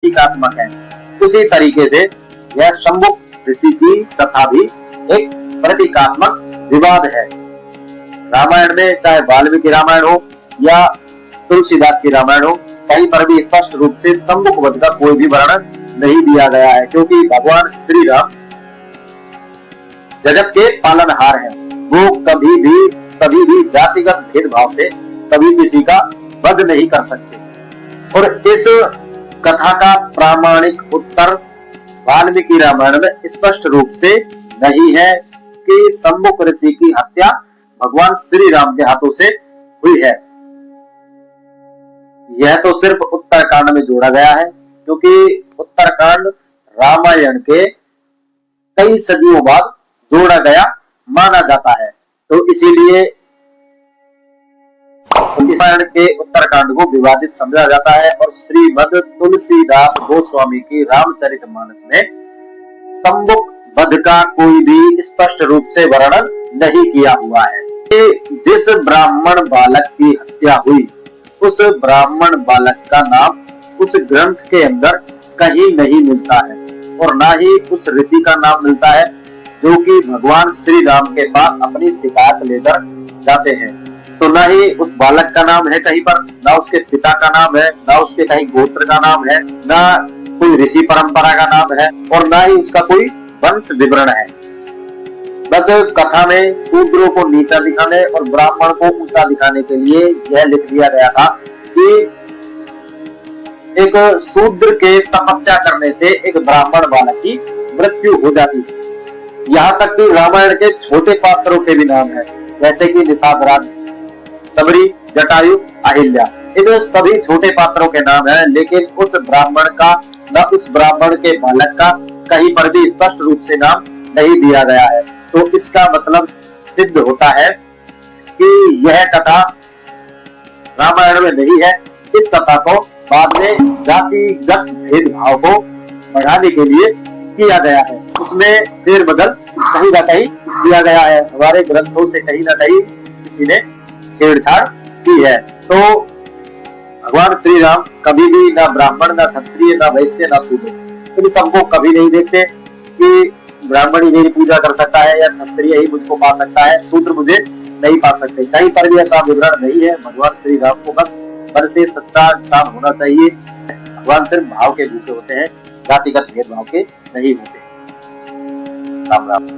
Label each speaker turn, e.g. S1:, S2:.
S1: प्रतीकात्मक है। उसी तरीके से यह शंभुक ऋषि की कथा भी एक प्रतीकात्मक विवाद है। रामायण में चाहे वाल्मीकि रामायण हो या तुलसीदास की रामायण हो, कहीं पर भी स्पष्ट रूप से शंभुक वध का कोई भी वर्णन नहीं दिया गया है, क्योंकि भगवान श्री राम जगत के पालनहार हैं। वो कभी भी जातिगत भेदभाव से कभी किसी का वध नहीं कर सकते। और इस कथा का प्रामाणिक उत्तर वाल्मीकि रामायण में स्पष्ट रूप से नहीं है कि शंभुक ऋषि की हत्या भगवान श्री राम के हाथों से हुई है। यह तो सिर्फ उत्तरकांड में जोड़ा गया है, क्योंकि उत्तरकांड रामायण के कई सदियों बाद जोड़ा गया माना जाता है। तो इसीलिए रामायण के उत्तरकांड को विवादित समझा जाता है और श्रीमद तुलसीदास गोस्वामी की रामचरितमानस में शंभुक वध का कोई भी स्पष्ट रूप से वर्णन नहीं किया हुआ है। जिस ब्राह्मण बालक की हत्या हुई, उस ब्राह्मण बालक का नाम उस ग्रंथ के अंदर कहीं नहीं मिलता है और ना ही उस ऋषि का नाम मिलता है जो कि भगवान श्री राम के पास अपनी शिकायत लेकर जाते हैं। तो ना ही उस बालक का नाम है कहीं पर, ना उसके पिता का नाम है, ना उसके कहीं गोत्र का नाम है, ना कोई ऋषि परंपरा का नाम है और ना ही उसका कोई वंश विवरण है। बस कथा में शूद्रों को नीचा दिखाने और ब्राह्मण को ऊंचा दिखाने के लिए यह लिख दिया गया था कि एक शूद्र के तपस्या करने से एक ब्राह्मण बालक की मृत्यु हो जाती है। यहाँ तक कि रामायण के छोटे पात्रों के भी नाम है, जैसे कि निषाद राज, सबरी, जटायु, अहिल्या। ये सभी छोटे पात्रों के नाम है, लेकिन उस ब्राह्मण का न उस ब्राह्मण के बालक का कहीं पर भी स्पष्ट रूप से नाम नहीं दिया गया है। तो इसका मतलब सिद्ध होता है कि यह कथा रामायण में नहीं है। इस कथा को बाद में जातिगत भेदभाव को बढ़ाने के लिए किया गया है, उसमें फेरबदल कहीं ना कहीं किया गया है। हमारे ग्रंथों से कहीं ना कहीं किसी ने छेड़छाड़ की है। तो भगवान श्री राम कभी भी ना ब्राह्मण, ना क्षत्रिय, ना वैश्य, ना शूद्र, इन सबको कभी नहीं देखते कि ब्राह्मण ही मेरी पूजा कर सकता है या क्षत्रिय ही मुझको पा सकता है, शूद्र मुझे नहीं पा सकते। कहीं पर भी ऐसा विवरण नहीं है। भगवान श्री राम को बस मन से सच्चा इंसान होना चाहिए। भगवान सिर्फ भाव के भूखे होते हैं, जातिगत भेदभाव के नहीं होते। राम राम।